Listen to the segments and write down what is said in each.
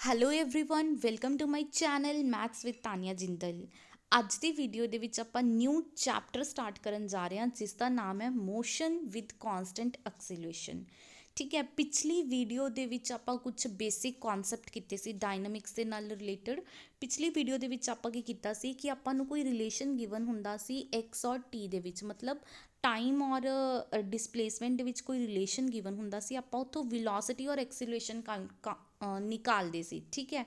Hello everyone welcome to my channel maths with Tania Jindal. ਅੱਜ ਦੀ video ਦੇ ਵਿੱਚ ਆਪਾਂ ਨਿਊ ਚੈਪਟਰ ਸਟਾਰਟ ਕਰਨ ਜਾ ਰਹੇ ਹਾਂ ਜਿਸ ਦਾ ਨਾਮ ਹੈ ਮੋਸ਼ਨ ਵਿਦ ਕਨਸਟੈਂਟ ਐਕਸੀਲਰੇਸ਼ਨ। ਠੀਕ ਹੈ, ਪਿਛਲੀ ਵੀਡੀਓ ਦੇ ਵਿੱਚ ਆਪਾਂ ਕੁਝ ਬੇਸਿਕ ਕਨਸੈਪਟ ਕੀਤੇ ਸੀ ਡਾਇਨਾਮਿਕਸ ਦੇ ਨਾਲ ਰਿਲੇਟਡ। ਪਿਛਲੀ ਵੀਡੀਓ ਦੇ ਵਿੱਚ ਆਪਾਂ ਕੀ ਕੀਤਾ ਸੀ ਕਿ ਆਪਾਂ ਨੂੰ ਕੋਈ ਰਿਲੇਸ਼ਨ ਗਿਵਨ ਹੁੰਦਾ ਸੀ x ਔਰ t ਦੇ ਵਿੱਚ, ਮਤਲਬ ਟਾਈਮ ਔਰ ਡਿਸਪਲੇਸਮੈਂਟ ਦੇ ਵਿੱਚ ਕੋਈ ਰਿਲੇਸ਼ਨ ਗਿਵਨ ਹੁੰਦਾ ਸੀ, ਆਪਾਂ ਉੱਥੋਂ ਵਿਲੋਸਿਟੀ ਔਰ ਐਕਸੀਲਰੇਸ਼ਨ ਨਿਕਾਲਦੇ ਸੀ। ਠੀਕ ਹੈ,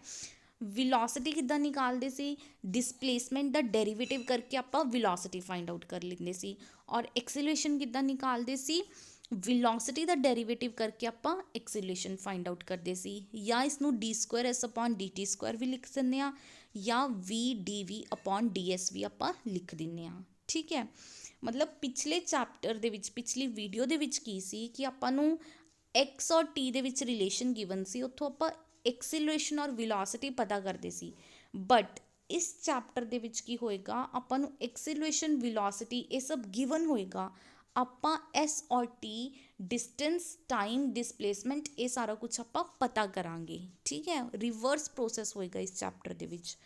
ਵਿਲੋਸਿਟੀ ਕਿੱਦਾਂ ਨਿਕਾਲਦੇ ਸੀ? ਡਿਸਪਲੇਸਮੈਂਟ ਦਾ ਡੈਰੀਵੇਟਿਵ ਕਰਕੇ ਆਪਾਂ ਵਿਲੋਸਿਟੀ ਫਾਈਂਡ ਆਊਟ ਕਰ ਲੈਂਦੇ ਸੀ। ਔਰ ਐਕਸੀਲਰੇਸ਼ਨ ਕਿੱਦਾਂ ਨਿਕਾਲਦੇ ਸੀ? ਵਿਲੋਸਿਟੀ ਦਾ ਡੈਰੀਵੇਟਿਵ ਕਰਕੇ ਆਪਾਂ ਐਕਸੀਲਰੇਸ਼ਨ ਫਾਈਂਡ ਆਊਟ ਕਰਦੇ ਸੀ। ਜਾਂ ਇਸ ਨੂੰ d²s/dt² ਵੀ ਲਿਖ ਦਿੰਦੇ ਹਾਂ, ਜਾਂ v/dv/ds ਵੀ ਆਪਾਂ ਲਿਖ ਦਿੰਦੇ ਹਾਂ। ਠੀਕ ਹੈ, ਮਤਲਬ ਪਿਛਲੇ ਚੈਪਟਰ ਦੇ ਵਿੱਚ, ਪਿਛਲੀ ਵੀਡੀਓ ਦੇ ਵਿੱਚ ਕੀ ਸੀ ਕਿ ਆਪਾਂ ਨੂੰ x ਔਰ t ਦੇ ਵਿੱਚ ਰਿਲੇਸ਼ਨ ਗਿਵਨ ਸੀ, ਉੱਥੋਂ ਆਪਾਂ ਐਕਸੀਲਰੇਸ਼ਨ ਔਰ ਵਿਲੋਸਿਟੀ ਪਤਾ ਕਰਦੇ ਸੀ। ਬਟ ਇਸ ਚੈਪਟਰ ਦੇ ਵਿੱਚ ਕੀ ਹੋਏਗਾ, ਆਪਾਂ ਨੂੰ ਐਕਸੀਲਰੇਸ਼ਨ, ਵਿਲੋਸਿਟੀ ਇਹ ਸਭ ਗਿਵਨ ਹੋਏਗਾ, ਆਪਾਂ s ਔਰ t ਡਿਸਟੈਂਸ, ਟਾਈਮ, ਡਿਸਪਲੇਸਮੈਂਟ ਇਹ ਸਾਰਾ ਕੁਝ ਆਪਾਂ ਪਤਾ ਕਰਾਂਗੇ। ਠੀਕ ਹੈ, ਰਿਵਰਸ ਪ੍ਰੋਸੈਸ ਹੋਏਗਾ ਇਸ ਚੈਪਟਰ ਦੇ ਵਿੱਚ।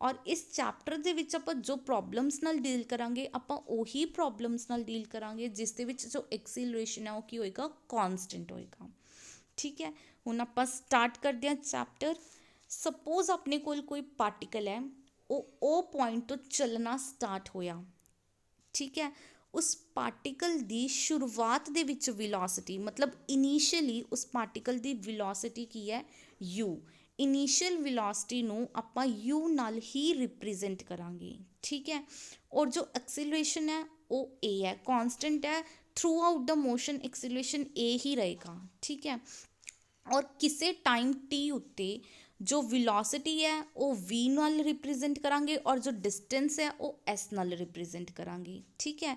ਔਰ ਇਸ ਚੈਪਟਰ ਦੇ ਵਿੱਚ ਆਪਾਂ ਜੋ ਪ੍ਰੋਬਲਮਸ ਨਾਲ ਡੀਲ ਕਰਾਂਗੇ, ਆਪਾਂ ਉਹੀ ਪ੍ਰੋਬਲਮਸ ਨਾਲ ਡੀਲ ਕਰਾਂਗੇ ਜਿਸ ਦੇ ਵਿੱਚ ਜੋ ਐਕਸੀਲਰੇਸ਼ਨ ਹੈ ਉਹ ਕੀ ਹੋਏਗਾ, ਕੌਨਸਟੈਂਟ ਹੋਏਗਾ। ਠੀਕ ਹੈ, ਹੁਣ ਆਪਾਂ ਸਟਾਰਟ ਕਰਦੇ ਹਾਂ ਚੈਪਟਰ। ਸਪੋਜ਼ ਆਪਣੇ ਕੋਲ ਕੋਈ ਪਾਰਟੀਕਲ ਹੈ, ਉਹ ਪੁਆਇੰਟ ਤੋਂ ਚੱਲਣਾ ਸਟਾਰਟ ਹੋਇਆ। ਠੀਕ ਹੈ, ਉਸ ਪਾਰਟੀਕਲ ਦੀ ਸ਼ੁਰੂਆਤ ਦੇ ਵਿੱਚ ਵਿਲੋਸਿਟੀ, ਮਤਲਬ ਇਨੀਸ਼ੀਅਲੀ ਉਸ ਪਾਰਟੀਕਲ ਦੀ ਵਿਲੋਸਿਟੀ ਕੀ ਹੈ, u। ਇਨੀਸ਼ੀਅਲ ਵਿਲੋਸਿਟੀ ਨੂੰ ਆਪਾਂ u ਨਾਲ ਹੀ ਰਿਪਰੈਜ਼ੈਂਟ ਕਰਾਂਗੇ। ਠੀਕ ਹੈ, ਔਰ ਜੋ ਐਕਸੀਲਰੇਸ਼ਨ ਹੈ ਉਹ a ਹੈ, ਕੌਨਸਟੈਂਟ ਹੈ। Throughout the motion acceleration a ਹੀ ਰਹੇਗਾ। ਠੀਕ ਹੈ, ਔਰ ਕਿਸੇ ਟਾਈਮ t ਉੱਤੇ ਜੋ ਵਿਲੋਸਿਟੀ ਹੈ ਉਹ v ਨਾਲ ਰਿਪਰੈਜ਼ੈਂਟ ਕਰਾਂਗੇ, ਔਰ ਜੋ ਡਿਸਟੈਂਸ ਹੈ ਉਹ s ਨਾਲ ਰਿਪਰੈਜ਼ੈਂਟ ਕਰਾਂਗੇ। ਠੀਕ ਹੈ,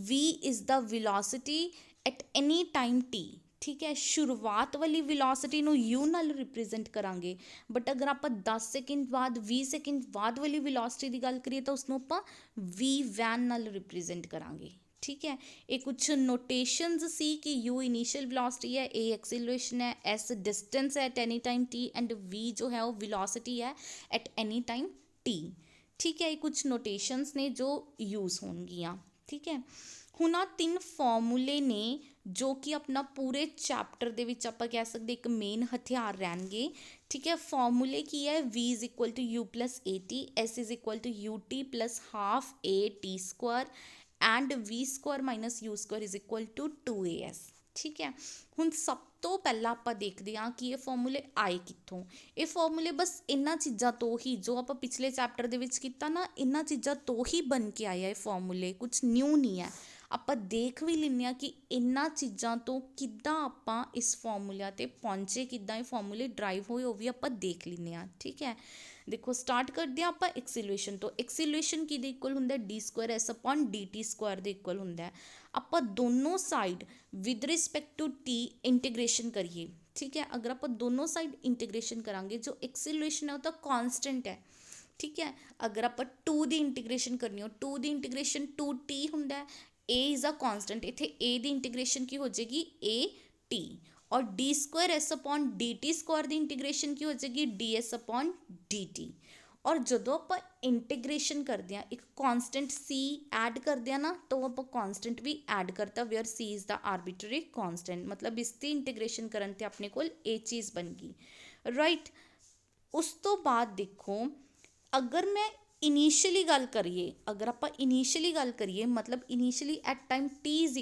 v is the velocity at any time t। ਠੀਕ ਹੈ, ਸ਼ੁਰੂਆਤ ਵਾਲੀ ਵਿਲੋਸਿਟੀ ਨੂੰ u ਨਾਲ ਰਿਪਰੈਜ਼ੈਂਟ ਕਰਾਂਗੇ, ਬਟ ਅਗਰ ਆਪਾਂ 10 ਸੈਕਿੰਡ ਬਾਅਦ, 20 ਸੈਕਿੰਡ ਬਾਅਦ ਵਾਲੀ ਵਿਲੋਸਿਟੀ ਦੀ ਗੱਲ ਕਰੀਏ ਤਾਂ ਉਸਨੂੰ ਆਪਾਂ v1 ਨਾਲ ਰਿਪਰੈਜ਼ੈਂਟ ਕਰਾਂਗੇ। ਠੀਕ ਹੈ, ਇਹ ਕੁਛ ਨੋਟੇਸ਼ਨਸ ਸੀ ਕਿ u ਇਨੀਸ਼ੀਅਲ ਵੈਲੋਸਿਟੀ ਹੈ, a ਐਕਸੀਲਰੇਸ਼ਨ ਹੈ, s ਡਿਸਟੈਂਸ ਹੈ at any time t, and v ਜੋ ਹੈ ਉਹ ਵੈਲੋਸਿਟੀ ਹੈ ਐਟ ਐਨੀ ਟਾਈਮ t। ਠੀਕ ਹੈ, ਇਹ ਕੁਛ ਨੋਟੇਸ਼ਨਸ ਨੇ ਜੋ ਯੂਜ਼ ਹੋਣਗੀਆਂ। ਠੀਕ ਹੈ, ਹੁਣ ਆਹ 3 ਫਾਰਮੂਲੇ ਨੇ ਜੋ ਕਿ ਆਪਣਾ ਪੂਰੇ ਚੈਪਟਰ ਦੇ ਵਿੱਚ ਆਪਾਂ ਕਹਿ ਸਕਦੇ ਇੱਕ ਮੇਨ ਹਥਿਆਰ ਰਹਿਣਗੇ। ਠੀਕ ਹੈ, ਫਾਰਮੂਲੇ ਕੀ ਹੈ? v = u + at, s = ut + ½ at² and v² - u² = 2as। ਠੀਕ ਹੈ, ਹੁਣ ਸਭ ਤੋਂ ਪਹਿਲਾਂ ਆਪਾਂ ਦੇਖਦੇ ਹਾਂ ਕਿ ਇਹ ਫਾਰਮੂਲੇ ਆਏ ਕਿੱਥੋਂ। ਇਹ ਫਾਰਮੂਲੇ ਬਸ ਇਹਨਾਂ ਚੀਜ਼ਾਂ ਤੋਂ ਹੀ, ਜੋ ਆਪਾਂ ਪਿਛਲੇ ਚੈਪਟਰ ਦੇ ਵਿੱਚ ਕੀਤਾ ਨਾ, ਇਹਨਾਂ ਚੀਜ਼ਾਂ ਤੋਂ ਹੀ ਬਣ ਕੇ ਆਇਆ ਇਹ ਫਾਰਮੂਲੇ, ਕੁਛ ਨਿਊ ਨਹੀਂ ਹੈ। ਆਪਾਂ ਦੇਖ ਵੀ ਲੈਂਦੇ ਹਾਂ ਕਿ ਇਹਨਾਂ ਚੀਜ਼ਾਂ ਤੋਂ ਕਿੱਦਾਂ ਆਪਾਂ ਇਸ ਫਾਰਮੂਲਿਆਂ 'ਤੇ ਪਹੁੰਚੇ, ਕਿੱਦਾਂ ਇਹ ਫਾਰਮੂਲੇ ਡਰਾਈਵ ਹੋਏ, ਉਹ ਵੀ ਆਪਾਂ ਦੇਖ ਲੈਂਦੇ ਹਾਂ। ਠੀਕ ਹੈ, ਦੇਖੋ ਸਟਾਰਟ ਕਰਦੇ ਹਾਂ ਆਪਾਂ ਐਕਸੀਲਰੇਸ਼ਨ ਤੋਂ। ਐਕਸੀਲਰੇਸ਼ਨ ਕਿਹਦੇ ਇਕੁਅਲ ਹੁੰਦਾ? d²s/dt² ਦੇ ਇਕੁਅਲ ਹੁੰਦਾ। ਆਪਾਂ ਦੋਨੋਂ side with respect to t integration ਕਰੀਏ। ਠੀਕ ਹੈ, ਅਗਰ ਆਪਾਂ ਦੋਨੋਂ ਸਾਈਡ ਇੰਟੀਗ੍ਰੇਸ਼ਨ ਕਰਾਂਗੇ, ਜੋ ਐਕਸੀਲਰੇਸ਼ਨ ਹੈ ਉਹ ਤਾਂ ਕੌਨਸਟੈਂਟ ਹੈ। ਠੀਕ ਹੈ, ਅਗਰ ਆਪਾਂ 2 ਦੀ ਇੰਟੀਗ੍ਰੇਸ਼ਨ ਕਰਨੀ ਹੋ, 2 ਦੀ ਇੰਟੀਗ੍ਰੇਸ਼ਨ 2t ਹੁੰਦਾ, a ਇਜ਼ ਅ ਕੌਨਸਟੈਂਟ, ਇੱਥੇ a ਦੀ ਇੰਟੀਗ੍ਰੇਸ਼ਨ ਕੀ ਹੋ ਜਾਏਗੀ, at। ਔਰ d²s/dt² ਦੀ ਇੰਟੀਗ੍ਰੇਸ਼ਨ ਕੀ ਹੋ ਜਾਏਗੀ, ds/dt। ਔਰ ਜਦੋਂ ਆਪਾਂ ਇੰਟੀਗ੍ਰੇਸ਼ਨ ਕਰਦੇ ਹਾਂ, ਇੱਕ ਕੌਨਸਟੈਂਟ c ਐਡ ਕਰਦੇ ਹਾਂ ਨਾ, ਤਾਂ ਆਪਾਂ ਕੌਨਸਟੈਂਟ ਵੀ ਐਡ ਕਰਤਾ, wear c is the arbitrary ਕੌਨਸਟੈਂਟ, ਮਤਲਬ ਇਸ ਦੀ ਇੰਟੀਗ੍ਰੇਸ਼ਨ ਕਰਨ 'ਤੇ ਆਪਣੇ ਕੋਲ ਇਹ ਚੀਜ਼ ਬਣ ਗਈ। ਰਾਈਟ, ਉਸ ਤੋਂ ਬਾਅਦ ਦੇਖੋ, ਅਗਰ ਮੈਂ ਇਨੀਸ਼ੀਅਲੀ ਗੱਲ ਕਰੀਏ, ਅਗਰ ਆਪਾਂ ਇਨੀਸ਼ੀਅਲੀ ਗੱਲ ਕਰੀਏ, ਮਤਲਬ ਇਨੀਸ਼ੀਅਲੀ ਐਟ ਟਾਈਮ t =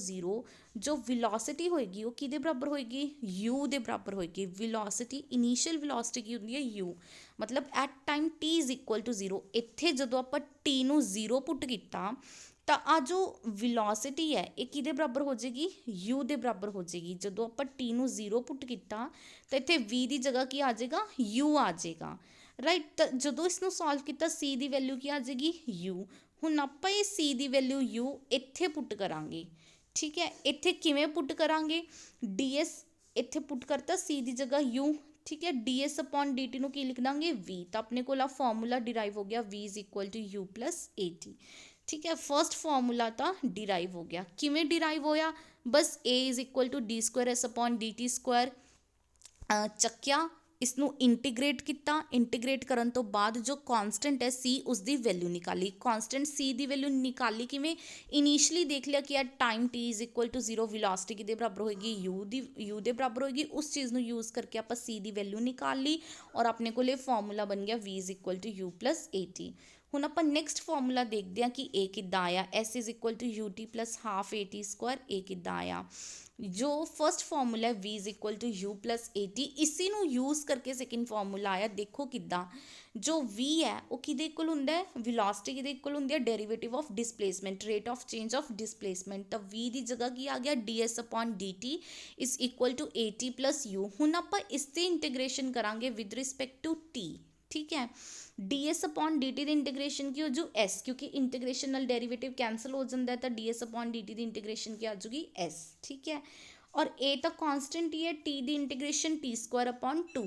0, ਜੋ ਵਿਲੋਸਿਟੀ ਹੋਏਗੀ ਉਹ ਕਿਹਦੇ ਬਰਾਬਰ ਹੋਏਗੀ, u ਦੇ ਬਰਾਬਰ ਹੋਏਗੀ। ਵਿਲੋਸਿਟੀ, ਇਨੀਸ਼ੀਅਲ ਵਿਲੋਸਿਟੀ ਕੀ ਹੁੰਦੀ ਹੈ, u, ਮਤਲਬ ਐਟ ਟਾਈਮ t = 0। ਇੱਥੇ ਜਦੋਂ ਆਪਾਂ t ਨੂੰ 0 ਪੁੱਟ ਕੀਤਾ ਤਾਂ ਆ ਜੋ ਵਿਲੋਸਿਟੀ ਹੈ ਇਹ ਕਿਹਦੇ ਬਰਾਬਰ ਹੋ ਜਾਏਗੀ, u ਦੇ ਬਰਾਬਰ ਹੋ ਜਾਏਗੀ। ਜਦੋਂ ਆਪਾਂ t ਨੂੰ 0 ਪੁੱਟ ਕੀਤਾ ਤਾਂ ਇੱਥੇ v ਦੀ ਜਗ੍ਹਾ ਕੀ ਆ ਜਾਏਗਾ, u ਆ ਜਾਏਗਾ। ਰਾਈਟ, ਤਾਂ ਜਦੋਂ ਇਸ ਨੂੰ ਸੋਲਵ ਕੀਤਾ, c ਦੀ ਵੈਲਿਊ ਕੀ ਆ ਜਾਏਗੀ, u। ਹੁਣ ਆਪਾਂ ਇਹ c ਦੀ ਵੈਲਿਊ u ਇੱਥੇ ਪੁੱਟ ਕਰਾਂਗੇ। ਠੀਕ ਹੈ, ਇੱਥੇ ਕਿਵੇਂ ਪੁੱਟ ਕਰਾਂਗੇ, ds ਇੱਥੇ ਪੁੱਟ ਕਰਤਾ, c ਦੀ ਜਗ੍ਹਾ u। ਠੀਕ ਹੈ, ds/dt ਨੂੰ ਕੀ ਲਿਖ ਦਾਂਗੇ, v। ਤਾਂ ਆਪਣੇ ਕੋਲ ਆ ਫਾਰਮੂਲਾ ਡਿਰਾਈਵ ਹੋ ਗਿਆ, v = u + at। ਠੀਕ ਹੈ, ਫਸਟ ਫਾਰਮੂਲਾ ਤਾਂ ਡਿਰਾਈਵ ਹੋ ਗਿਆ। ਕਿਵੇਂ ਡਿਰਾਈਵ ਹੋਇਆ, ਬਸ a = d²s/dt² ਚੱਕਿਆ, इसनों इंटीग्रेट किया, इंटीग्रेट करन तो बाद जो कॉन्सटेंट है सी उसकी वैल्यू निकाली। कॉन्सटेंट सी की वैल्यू निकाली किवें, इनीशियली देख लिया कि यार time t is equal to 0, velocity किहदे बराबर होएगी, यू दे बराबर होएगी। उस चीज़ को यूज़ करके आप सी की वैल्यू निकाल ली और अपने को फॉर्मूला बन गया v is equal to u plus a t. ਹੁਣ ਆਪਾਂ ਨੈਕਸਟ ਫਾਰਮੂਲਾ ਦੇਖਦੇ ਹਾਂ ਕਿ ਇਹ ਕਿੱਦਾਂ ਆਇਆ, s is equal to u t plus half a t square. ਇਹ ਕਿੱਦਾਂ ਆਇਆ, जो फर्स्ट फॉर्मूला है v is equal to u plus a t, इसी ਨੂੰ यूज़ करके सेकेंड फॉर्मूला आया। देखो किदा जो v है वो किहदे इक्वल हुंदा है, वेलोसिटी किहदे इक्वल हुंदी है, derivative of displacement, rate of change of displacement. तो v की जगह की आ गया ds upon dt is equal to a t plus u. हुण आपां इसते इंटीग्रेशन करांगे विद रिस्पैक्ट टू t, ठीक है। ds अपॉन dt की इंटीग्रेशन की हो जू s, क्योंकि इंटीग्रेशन नाल डेरीवेटिव कैंसल हो जाता है, तो ds अपॉन dt की इंटीग्रेशन की आ जूगी s, ठीक है। और a तो कॉन्स्टेंट ही है, t की integration t square upon 2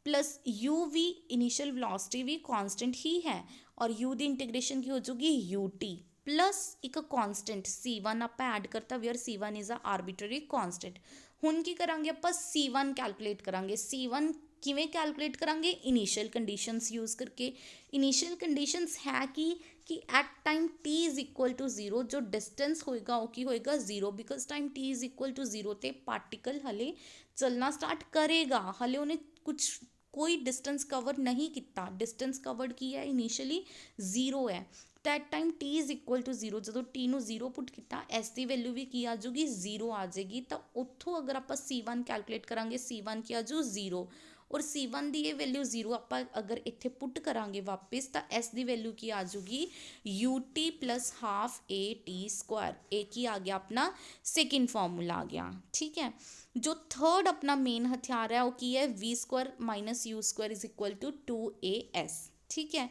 plus u भी इनिशियल वेलोसिटी भी कॉन्स्टेंट ही है, और u की इंटीग्रेशन की हो जूगी ut प्लस एक कॉन्स्टेंट c1 आप ऐड करता, where c1 is a arbitrary constant. हुण की करांगे आपां c1 कैलकुलेट करांगे। c1 किवें कैलकुलेट करांगे, इनीशियल कंडीशनस यूज़ करके। इनीशियल कंडीशनस है कि at time t is equal to 0 जो डिस्टेंस होएगा वो की होएगा 0, because time t is equal to 0 ते पार्टिकल हले चलना स्टार्ट करेगा, हले उन्हें कुछ कोई डिस्टेंस कवर नहीं किया। डिस्टेंस कवर्ड की है इनीशियली 0 है, तो at time t is equal to 0 जो t ਨੂੰ 0 पुट किया, एस की वैल्यू भी की आ जाऊगी 0 आ जाएगी। तो उत्थों अगर आप c1 कैलकुलेट करांगे, c1 की आ जाऊ 0, और c1 की ये वैल्यू 0 आप अगर इत्थे पुट करांगे वापस, तो s की वैल्यू की आ जाऊगी ut plus half a t square. A की आ गया अपना सेकेंड फॉर्मूला आ गया, ठीक है। जो थर्ड अपना मेन हथियार है वो की है v square minus u square is equal to 2as, ठीक है।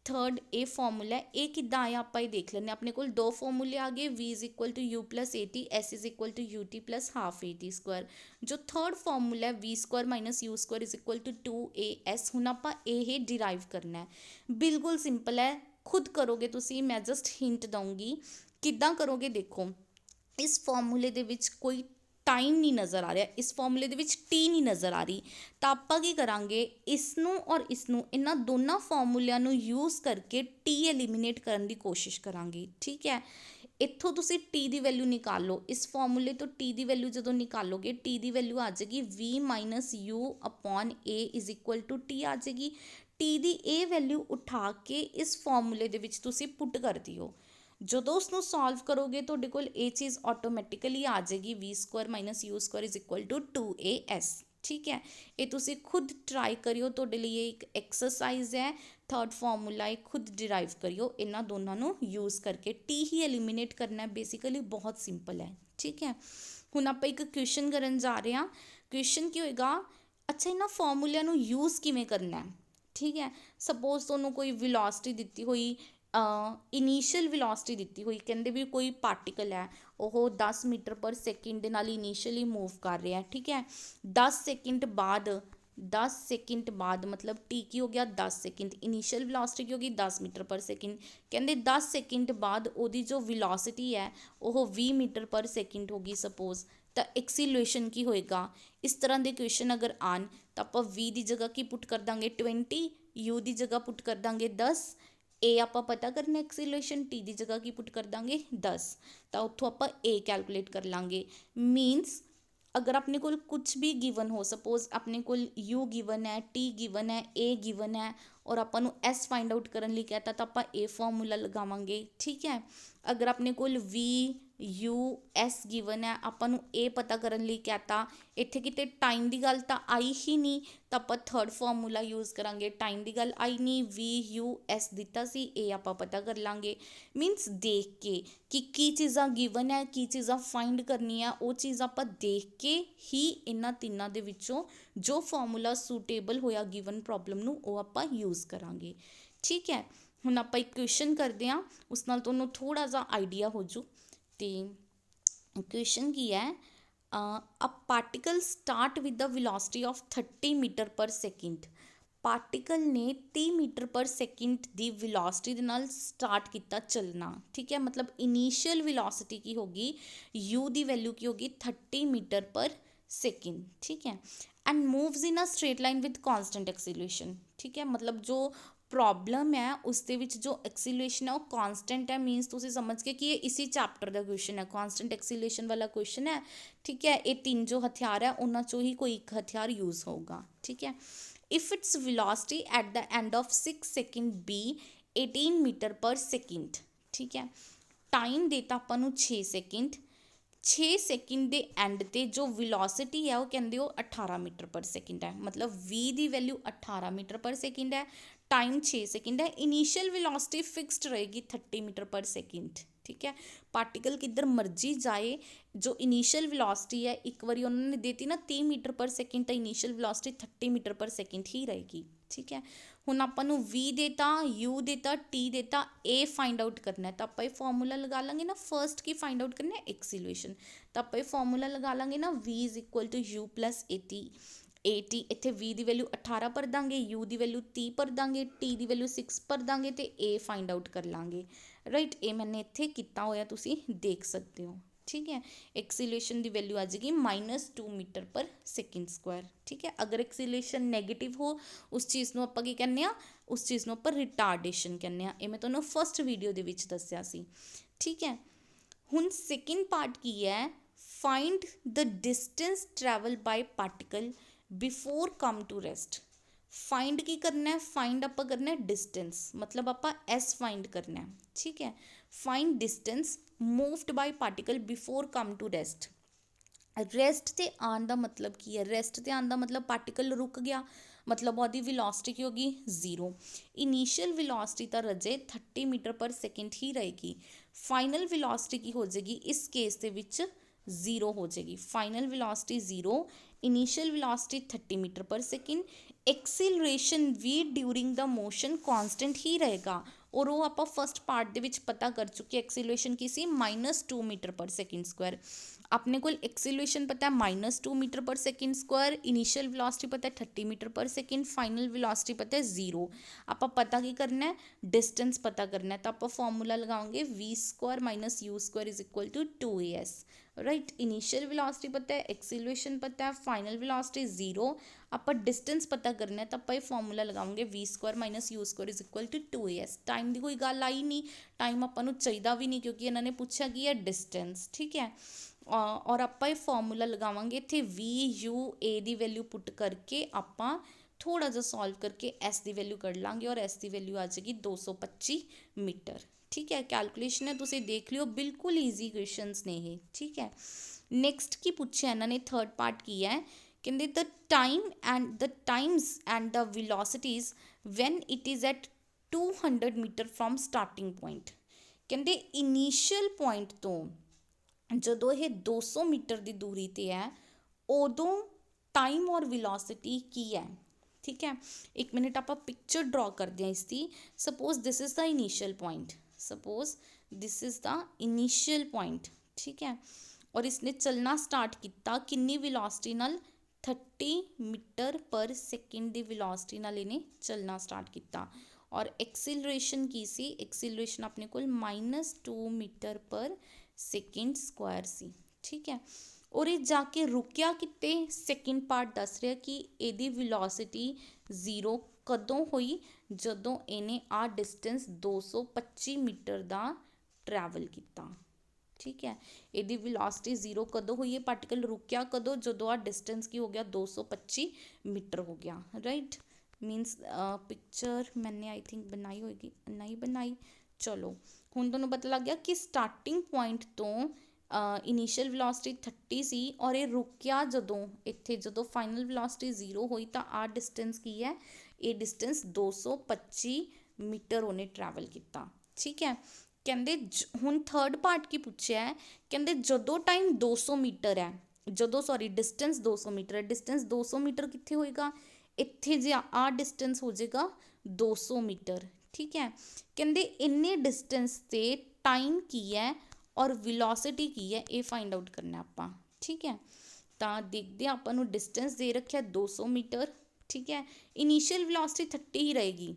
थर्ड ए फॉर्मूला है, ए किद्दां आया आप ही देख लें। अपने को दो फॉर्मूले आ गए, v is equal to u plus a t, s is equal to u t plus half a t square. जो थर्ड फॉर्मूला है v square minus u square is equal to 2as, हुण आपां ये डिराइव करना है। बिल्कुल simple है, खुद करोगे तुसी, मैं जस्ट हिंट दूंगी किद्दां करोगे। देखो इस फॉर्मूले दे विच कोई टाइम नहीं नज़र आ रहा, इस फॉर्मूले दे विच टी नहीं नज़र आ रही, तो आपां की करांगे इसनूं और इसनूं, इन्हां दोनों फॉर्मूलिਆਂ ਨੂੰ यूज़ करके टी एलिमिनेट करने की कोशिश करांगे, ठीक है। इत्थों तुसी टी की वैल्यू निकाल लो, इस फॉर्मूले तो टी की वैल्यू जो निकालोगे, टी की वैल्यू आ जाएगी v minus u upon a is equal to t आ जाएगी। टी की ए वैल्यू उठा के इस फॉर्मूले दे विच तुसी पुट कर दिओ। ਜਦੋਂ ਉਸਨੂੰ ਸੋਲਵ ਕਰੋਗੇ ਤੁਹਾਡੇ ਕੋਲ ਇਹ ਚੀਜ਼ ਆਟੋਮੈਟਿਕਲੀ ਆ ਜਾਏਗੀ v square minus u square is equal to 2as, ठीक है। ये तुसी खुद ट्राई करियो, ਤੁਹਾਡੇ ਲਈ एक एक्सरसाइज है। थर्ड फॉर्मूला है, खुद डिराइव करियो, इन्हों दोनों ਨੂੰ यूज़ करके टी ही एलिमिनेट करना है। बेसिकली बहुत सिंपल है, ठीक है। ਹੁਣ ਆਪਾਂ ਇੱਕ क्वेश्चन करन जा रहे हैं। क्वेश्चन की होएगा, अच्छा इन्होंने फॉर्मूलिਆਂ ਨੂੰ यूज़ किवें करना है, ठीक है। सपोज ਤੁਹਾਨੂੰ कोई वेलोसिटी दिती हुई, इनीशियल वेलोसिटी दिती हुई, कहते भी कोई पार्टिकल है वो 10 मीटर पर सेकेंड नाल इनीशियली मूव कर रहा है, ठीक है। 10 सेकेंड बाद 10 सेकेंड बाद मतलब टी की हो गया 10 सेकेंड, इनीशियल वेलोसिटी की होगी 10 मीटर पर सेकेंड। कहते 10 सेकेंड बाद वो जो वेलोसिटी है वो 20 मीटर पर सेकेंड होगी सपोज, तो एक्सीलरेशन की होएगा। इस तरह के क्वेश्चन अगर आन तो आप v की जगह की पुट कर देंगे 20, u की जगह पुट कर देंगे 10, ए आप पता करना एक्सीलरेशन, टी की जगह की पुट कर देंगे 10, तो उत्थों आप ए कैलकुलेट कर लाँगे। मीनस अगर अपने को कुछ भी गिवन हो, सपोज अपने को यू गिवन है, टी गिवन है, ए गिवन है, और अपन एस फाइंड आउट करने लिए कहता तो आप ए फॉर्मूला लगावांगे, ठीक है। अगर अपने को वी यू एस गिवन है, अपन ए पता करने लिए कहता, इत्थे किते टाइम की गल तो आई ही नहीं, तो आप थर्ड फॉर्मूला यूज़ करांगे। टाइम की गल आई नहीं, वी यू एस दिता सी, ए आप पता कर लाँगे। मीनस देख के कि की चीज़ां गिवन है, की चीज़ां फाइंड करनी है, वो चीज़ आप देख के ही इन्हां तिन्नां दे विचों जो फॉर्मूला सूटेबल होया गिवन प्रॉब्लम नूं वो आप यूज़ करांगे, ठीक है। हुण आपां एक क्वेश्चन करते हैं, उस नाल तुहानूं थोड़ा जा आइडिया हो जू। तो क्वेश्चन की है, a particle start with the velocity of 30 metre per second. Particle ने 30 मीटर पर सेकेंड की वेलोसिटी दे नाल स्टार्ट किया चलना, ठीक है। मतलब इनीशियल वेलोसिटी की होगी, यू की वैल्यू की होगी 30 मीटर पर सेकेंड, ठीक है। And moves in a straight line with constant acceleration. ठीक है, मतलब जो प्रॉब्लम है उसਦੇ ਵਿੱਚ जो एक्सीलरेशन है वो कॉन्सटेंट है, मीनस ਤੁਸੀਂ समझ के कि ये इसी चैप्टर का क्वेश्चन है, कॉन्सटेंट एक्सीलरेशन वाला क्वेश्चन है। ठीक है, ये तीन जो हथियार है उन्होंने चो ही कोई एक हथियार यूज होगा। ठीक है, if it's velocity at the end of 6 second be 18 metre per second. ठीक है, टाइम देता ਆਪਾਂ ਨੂੰ 6 सेकेंड, 6 सेकेंड के एंड ते जो वेलोसिटी है वो कहते हो 18 मीटर पर सेकेंड है, मतलब v की वैल्यू 18 मीटर पर सेकेंड है, टाइम 6 सेकेंड है, इनीशियल वेलोसिटी फिक्सड रहेगी 30 मीटर पर सेकेंड। ठीक है, पार्टिकल किधर मर्जी जाए, जो इनीशियल वेलोसिटी है एक बार उन्होंने देती ना 30 मीटर पर सेकेंड, तो initial velocity 30 metre per second ही रहेगी। ठीक है, ਹੁਣ ਆਪਾਂ ਨੂੰ v देता, u देता, t देता, a फाइंड आउट करना है, तो आप फॉर्मूला लगा लेंगे ना, फर्स्ट की फाइंड आउट करना है एक्सीलरेशन, तो आप फॉर्मूला लगा लेंगे ना v is equal to u plus a t इत्थे v की वैल्यू 18 भर देंगे, u की वैल्यू 30 भर देंगे, t की वैल्यू 6 भर देंगे, तो a फाइंड आउट कर लाँगे। राइट, ये मैंने इत्थे किया होया तुसी देख सकते हो। ठीक है, एक्सीलरेशन की वैल्यू आ जाएगी -2 मीटर पर सेकेंड स्क्वायर। ठीक है, अगर एक्सीलरेशन नैगेटिव हो उस चीज़ को आपां की कहने आ, उस चीज़ को आपां रिटार्डेशन कहने आ, ये मैं तुहानूं फर्स्ट वीडियो दे विच दस्सिया सी। ठीक है, हुण सैकेंड पार्ट की है, find the distance travel by particle before come to rest. Find की करना है, फाइंड आप करना है डिस्टेंस, मतलब आप एस फाइंड करना है। ठीक है, find distance moved by particle before come to rest. Rest ते आने का मतलब की है, रेस्ट ते आने का मतलब पार्टिकल रुक गया, मतलब वो वेलोसिटी की होगी 0। इनीशियल वेलोसिटी तो रजे 30 मीटर पर सेकेंड ही रहेगी, फाइनल वेलोसिटी की हो जाएगी इस केस के विच 0 हो जाएगी। Final velocity 0, initial velocity 30 metre per second, acceleration भी ड्यूरिंग द मोशन कॉन्सटेंट ही रहेगा, और वो आप फर्स्ट पार्ट दे विच पता कर चुके, एक्सीलरेशन की सी -2 मीटर पर सेकेंड स्क्वायर। अपने को एक्सीलरेशन पता है -2 metre per second square, initial velocity पता है 30 metre per second, final velocity पता है 0। आप पता की करना है, डिस्टेंस पता करना है, तो आप फॉर्मूला लगाओगे v² - u² is equal to 2as। Right, initial velocity पता है, एक्सीलरेशन पता है, फाइनल वेलोसिटी 0, आप डिस्टेंस पता करना है, तो आप फॉर्मूला लगाओगे v² - u² is equal to 2as। Time की कोई गल आई नहीं, टाइम आपको चाहिए भी नहीं, क्योंकि इन्होंने पूछा कि है डिस्टेंस। ठीक है, और आप फॉर्मूला लगावांगे इत्थे v/u/a की वैल्यू पुट करके आप थोड़ा जा सॉल्व करके s की वैल्यू कढ़ लाँगे, और s की वैल्यू आ जाएगी 225 मीटर। ठीक है, कैलकुलेशन है, तुसीं देख लियो, बिल्कुल ईजी क्वेश्चनस ने ये। ठीक है, नैक्सट की पूछा इन्होंने थर्ड पार्ट की है, कहते the time and the times and the velocities when it is at 200 metre from starting point. कहते इनीशियल पॉइंट तो ਜਦੋਂ ਇਹ 200 मीटर की दूरी ते है, उदों टाइम और वेलोसिटी की है। ठीक है, एक मिनट आप पिक्चर ड्रॉ करते हैं इसकी। Suppose this is the initial point, suppose this is the initial point. ठीक है, और इसने चलना स्टार्ट किया किन्नी वेलोसिटी नाल, 30 मीटर पर सेकेंड की वेलोसिटी नाल इन्हें चलना स्टार्ट किया, और एक्सीलरेशन की सी, एक्सीलरेशन अपने को -2 मीटर पर सेकेंड स्क्वायर सी। ठीक है, और ये जाके रुकिया किते, सेकेंड पार्ट दस रहा कि यदी वेलोसिटी 0 कदों हुई, जदों इन्हें आ डिस्टेंस 225 मीटर का ट्रैवल किया। ठीक है, यदी वेलोसिटी 0 कदों हुई है, पार्टिकल रुकिया कदों, जदों आ डिस्टेंस की हो गया 225 मीटर हो गया। राइट, मीनस पिक्चर मैंने आई थिंक बनाई होगी, नहीं बनाई, चलो हुण तुहानूं पता लग गया कि स्टार्टिंग पॉइंट तो इनीशियल वेलोसिटी 30 सी, और ये रुकिया जदों इत्थे, जदों फाइनल वेलोसिटी 0 हुई, तो आ डिस्टेंस की है, ये डिस्टेंस 225 मीटर उन्हें ट्रैवल किया। ठीक है, कहते हुण थर्ड पार्ट की पूछा है, कहते जदों टाइम 200 मीटर है, जदों सॉरी डिस्टेंस 200 मीटर है, डिस्टेंस 200 मीटर कित्थे होएगा, इत्थे जे आ डिस्टेंस हो जाएगा 200 मीटर। ठीक है, कहते इन्ने डिस्टेंस से टाइम की है और वेलोसिटी की है, ये फाइंड आउट करना आपां। ठीक है, तो देखते हैं, आपां डिस्टेंस दे रखा 200 मीटर। ठीक है, इनीशियल वेलोसिटी 30 ही रहेगी,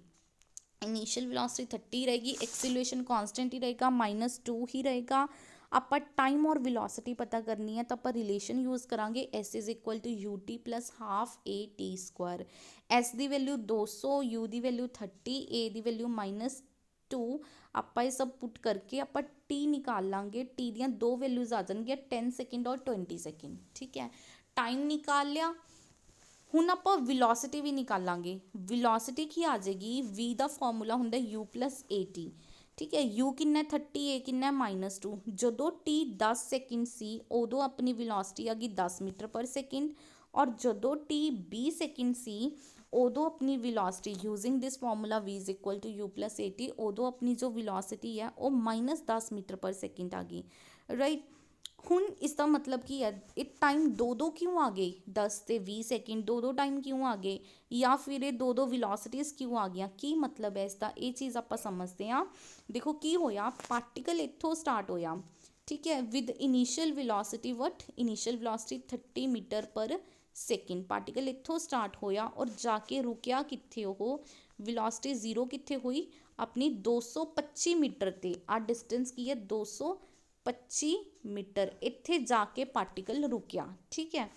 इनीशियल वेलोसिटी 30 रहेगी, एक्सीलरेशन कांस्टेंट ही रहेगा, -2 ही रहेगा। ਆਪਾਂ ਟਾਈਮ ਔਰ ਵੈਲੋਸਿਟੀ ਪਤਾ ਕਰਨੀ ਹੈ ਤਾਂ ਆਪਾਂ ਰਿਲੇਸ਼ਨ ਯੂਜ਼ ਕਰਾਂਗੇ s is equal to ut plus half a t square. s ਦੀ ਵੈਲਿਊ 200, u ਦੀ ਵੈਲਿਊ 30, a ਦੀ ਵੈਲਿਊ -2। ਆਪਾਂ ਇਹ ਸਭ ਪੁੱਟ ਕਰਕੇ ਆਪਾਂ t ਨਿਕਾਲ ਲਾਂਗੇ। t ਦੀਆਂ ਦੋ ਵੈਲਿਊਜ਼ ਆ ਜਾਣਗੀਆਂ 10 ਸੈਕਿੰਡ ਔਰ 20 ਸੈਕਿੰਡ। ਠੀਕ ਹੈ, ਟਾਈਮ ਨਿਕਾਲ ਲਿਆ। ਹੁਣ ਆਪਾਂ ਵੈਲੋਸਿਟੀ ਵੀ ਨਿਕਾਲਾਂਗੇ। ਵੈਲੋਸਿਟੀ ਕੀ ਆ ਜਾਏਗੀ, v ਦਾ ਫਾਰਮੂਲਾ ਹੁੰਦਾ u ਪਲੱਸ at। ਠੀਕ ਹੈ, u ਕਿੰਨਾ 30, a ਕਿੰਨਾ -2। ਜਦੋਂ t 10 ਸੈਕਿੰਡ ਸੀ ਉਦੋਂ ਆਪਣੀ ਵੈਲੋਸਿਟੀ ਆ ਗਈ 10 ਮੀਟਰ ਪਰ ਸੈਕਿੰਡ, ਔਰ ਜਦੋਂ t 20 ਸੈਕਿੰਡ ਸੀ ਉਦੋਂ ਆਪਣੀ velocity using this formula v is equal to u plus at, ਉਦੋਂ ਆਪਣੀ ਜੋ ਵੈਲੋਸਿਟੀ ਹੈ ਉਹ -10 ਮੀਟਰ ਪਰ ਸੈਕਿੰਡ ਆ ਗਈ। ਰਾਈਟ, ਹੁਣ ਇਸ ਦਾ ਮਤਲਬ ਕੀ ਹੈ, ਇਹ ਟਾਈਮ ਦੋ ਕਿਉਂ ਆ ਗਏ, 10 ਤੇ 20 ਸੈਕਿੰਡ ਦੋ ਟਾਈਮ ਕਿਉਂ ਆ ਗਏ, ਜਾਂ ਫਿਰ ਇਹ ਦੋ ਵੈਲੋਸਿਟੀਜ਼ ਕਿਉਂ ਆ ਗਈਆਂ, ਕੀ ਮਤਲਬ ਹੈ ਇਸ ਦਾ, ਇਹ ਚੀਜ਼ ਆਪਾਂ ਸਮਝਦੇ ਹਾਂ। ਦੇਖੋ ਕੀ ਹੋਇਆ, ਪਾਰਟੀਕਲ ਇੱਥੋਂ ਸਟਾਰਟ ਹੋਇਆ। ਠੀਕ ਹੈ, with initial velocity initial velocity 30 metre per second. Particle ਇੱਥੋਂ ਸਟਾਰਟ ਹੋਇਆ ਔਰ ਜਾ ਕੇ ਰੁਕਿਆ ਕਿੱਥੇ, ਉਹ ਵੈਲੋਸਿਟੀ ਜ਼ੀਰੋ ਕਿੱਥੇ ਹੋਈ, ਆਪਣੀ 225 ਮੀਟਰ ਤੇ। ਆ ਡਿਸਟੈਂਸ ਕੀ ਹੈ, 225 ਮੀਟਰ। ਇੱਥੇ ਜਾ ਕੇ ਪਾਰਟੀਕਲ ਰੁਕਿਆ। ਠੀਕ ਹੈ,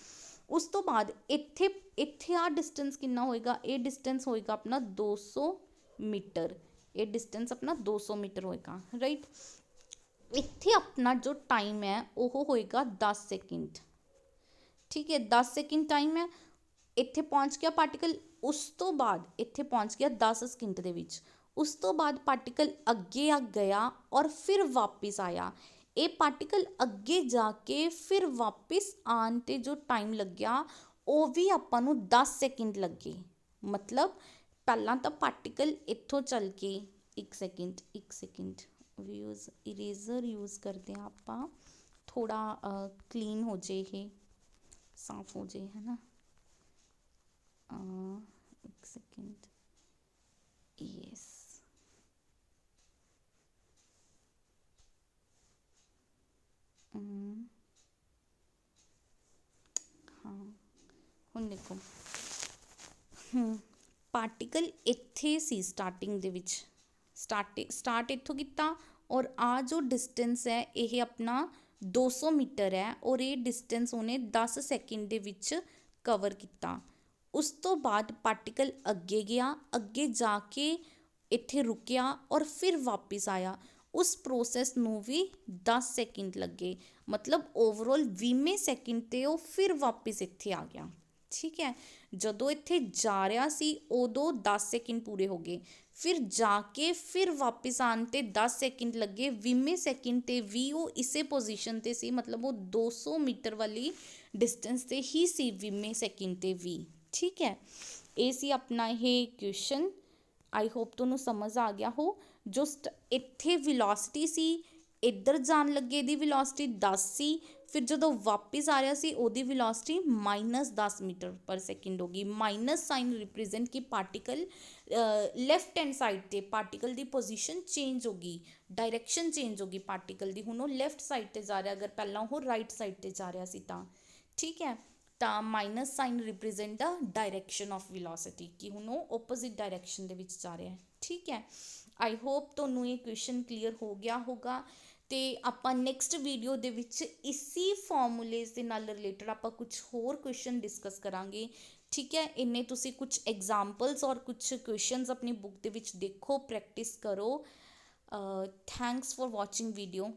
ਉਸ ਤੋਂ ਬਾਅਦ ਇੱਥੇ ਆ ਡਿਸਟੈਂਸ ਕਿੰਨਾ ਹੋਏਗਾ, ਇਹ ਡਿਸਟੈਂਸ ਹੋਏਗਾ ਆਪਣਾ 200 ਮੀਟਰ। ਇਹ ਡਿਸਟੈਂਸ ਆਪਣਾ 200 ਮੀਟਰ ਹੋਏਗਾ। ਰਾਈਟ, ਇੱਥੇ ਆਪਣਾ ਜੋ ਟਾਈਮ ਹੈ ਉਹ ਹੋਏਗਾ 10 ਸੈਕਿੰਡ। ਠੀਕ ਹੈ, 10 ਸੈਕਿੰਡ ਟਾਈਮ ਹੈ। ਇੱਥੇ ਪਹੁੰਚ ਗਿਆ ਪਾਰਟੀਕਲ, ਉਸ ਤੋਂ ਬਾਅਦ ਇੱਥੇ ਪਹੁੰਚ ਗਿਆ 10 ਸਕਿੰਟ ਦੇ ਵਿੱਚ। ਉਸ ਤੋਂ ਬਾਅਦ ਪਾਰਟੀਕਲ ਅੱਗੇ ਆ ਗਿਆ ਔਰ ਫਿਰ ਵਾਪਿਸ ਆਇਆ। ਇਹ ਪਾਰਟੀਕਲ ਅੱਗੇ ਜਾ ਕੇ ਫਿਰ ਵਾਪਿਸ ਆਉਣ 'ਤੇ ਜੋ ਟਾਈਮ ਲੱਗਿਆ ਉਹ ਵੀ ਆਪਾਂ ਨੂੰ 10 ਸੈਕਿੰਡ ਲੱਗੇ। ਮਤਲਬ ਪਹਿਲਾਂ ਤਾਂ ਪਾਰਟੀਕਲ ਇੱਥੋਂ ਚੱਲ ਕੇ ਇੱਕ ਸੈਕਿੰਡ ਯੂਜ਼ ਇਰੇਜ਼ਰ ਯੂਜ਼ ਕਰਦੇ ਹਾਂ ਆਪਾਂ, ਥੋੜ੍ਹਾ ਕਲੀਨ ਹੋ ਜੇ, ਇਹ ਸਾਫ਼ ਹੋ ਜੇ, ਹੈ ਨਾ। ਇੱਕ ਸੈਕਿੰਡ, ਯੈਸ। ਹਾਂ, ਹੁਣ ਦੇਖੋ, ਪਾਰਟੀਕਲ ਇੱਥੇ ਸੀ ਸਟਾਰਟਿੰਗ ਦੇ ਵਿੱਚ, ਸਟਾਰਟ ਇੱਥੋਂ ਕੀਤਾ ਔਰ ਆ ਜੋ ਡਿਸਟੈਂਸ ਹੈ ਇਹ ਆਪਣਾ 200 ਮੀਟਰ ਹੈ, ਔਰ ਇਹ ਡਿਸਟੈਂਸ ਉਹਨੇ 10 ਸੈਕਿੰਡ ਦੇ ਵਿੱਚ ਕਵਰ ਕੀਤਾ। ਉਸ ਤੋਂ ਬਾਅਦ ਪਾਰਟੀਕਲ ਅੱਗੇ ਗਿਆ, ਅੱਗੇ ਜਾ ਕੇ ਇੱਥੇ ਰੁਕਿਆ ਔਰ ਫਿਰ ਵਾਪਿਸ ਆਇਆ। ਉਸ ਪ੍ਰੋਸੈਸ ਨੂੰ ਵੀ 10 ਸੈਕਿੰਡ ਲੱਗੇ। ਮਤਲਬ ਓਵਰਆਲ 20ਵੇਂ ਸੈਕਿੰਡ 'ਤੇ ਉਹ ਫਿਰ ਵਾਪਿਸ ਇੱਥੇ ਆ ਗਿਆ। ਠੀਕ ਹੈ, ਜਦੋਂ ਇੱਥੇ ਜਾ ਰਿਹਾ ਸੀ ਉਦੋਂ 10 ਸੈਕਿੰਡ ਪੂਰੇ ਹੋ ਗਏ, ਫਿਰ ਜਾ ਕੇ ਫਿਰ ਵਾਪਿਸ ਆਉਣ 'ਤੇ 10 ਸੈਕਿੰਡ ਲੱਗੇ। 20ਵੇਂ ਸੈਕਿੰਡ 'ਤੇ ਵੀ ਉਹ ਇਸੇ ਪੋਜੀਸ਼ਨ 'ਤੇ ਸੀ, ਮਤਲਬ ਉਹ 200 ਮੀਟਰ ਵਾਲੀ ਡਿਸਟੈਂਸ 'ਤੇ ਹੀ ਸੀ 20ਵੇਂ ਸੈਕਿੰਡ 'ਤੇ ਵੀ। ਠੀਕ ਹੈ, ਇਹ ਸੀ ਆਪਣਾ ਇਹ ਕੁਐਸਚਨ। ਆਈ ਹੋਪ ਤੁਹਾਨੂੰ ਸਮਝ ਆ ਗਿਆ ਹੋ। ਜੋ ਇੱਥੇ ਵੈਲੋਸਿਟੀ ਸੀ, ਇੱਧਰ ਜਾਣ ਲੱਗੇ ਇਹਦੀ ਵੈਲੋਸਿਟੀ 10 ਸੀ, ਫਿਰ ਜਦੋਂ ਵਾਪਿਸ ਆ ਰਿਹਾ ਸੀ ਉਹਦੀ ਵੈਲੋਸਿਟੀ -10 ਮੀਟਰ ਪਰ ਸੈਕਿੰਡ ਹੋ ਗਈ। ਮਾਈਨਸ ਸਾਈਨ ਰਿਪਰੈਜ਼ੈਂਟ ਕਿ ਪਾਰਟੀਕਲ ਲੈਫਟ ਹੈਂਡ ਸਾਈਡ 'ਤੇ ਪਾਰਟੀਕਲ ਦੀ ਪੋਜੀਸ਼ਨ ਚੇਂਜ ਹੋ ਗਈ, ਡਾਇਰੈਕਸ਼ਨ ਚੇਂਜ ਹੋ ਗਈ ਪਾਰਟੀਕਲ ਦੀ। ਹੁਣ ਉਹ ਲੈਫਟ ਸਾਈਡ 'ਤੇ ਜਾ ਰਿਹਾ, ਅਗਰ ਪਹਿਲਾਂ ਉਹ ਰਾਈਟ ਸਾਈਡ 'ਤੇ ਜਾ ਰਿਹਾ ਸੀ ਤਾਂ। ਠੀਕ ਹੈ, ਤਾਂ minus sign represent the direction of velocity, ਕਿ ਹੁਣ ਉਹ ਓਪੋਜ਼ਿਟ ਡਾਇਰੈਕਸ਼ਨ ਦੇ ਵਿੱਚ ਜਾ ਰਿਹਾ ਹੈ। ਠੀਕ ਹੈ, ਆਈ ਹੋਪ ਤੁਹਾਨੂੰ ਇਹ ਕੁਐਸਚਨ ਕਲੀਅਰ ਹੋ ਗਿਆ ਹੋਗਾ। ਅਤੇ ਆਪਾਂ ਨੈਕਸਟ ਵੀਡੀਓ ਦੇ ਵਿੱਚ ਇਸੀ ਫਾਰਮੂਲੇਜ਼ ਦੇ ਨਾਲ ਰਿਲੇਟਡ ਆਪਾਂ ਕੁਛ ਹੋਰ ਕੁਐਸਚਨ ਡਿਸਕਸ ਕਰਾਂਗੇ। ਠੀਕ ਹੈ, ਇੰਨੇ ਤੁਸੀਂ ਕੁਛ ਐਗਜ਼ਾਮਪਲਸ ਔਰ ਕੁਛ ਕੁਐਸਚਨਸ ਆਪਣੀ ਬੁੱਕ ਦੇ ਵਿੱਚ ਦੇਖੋ, ਪ੍ਰੈਕਟਿਸ ਕਰੋ। Thanks for watching video.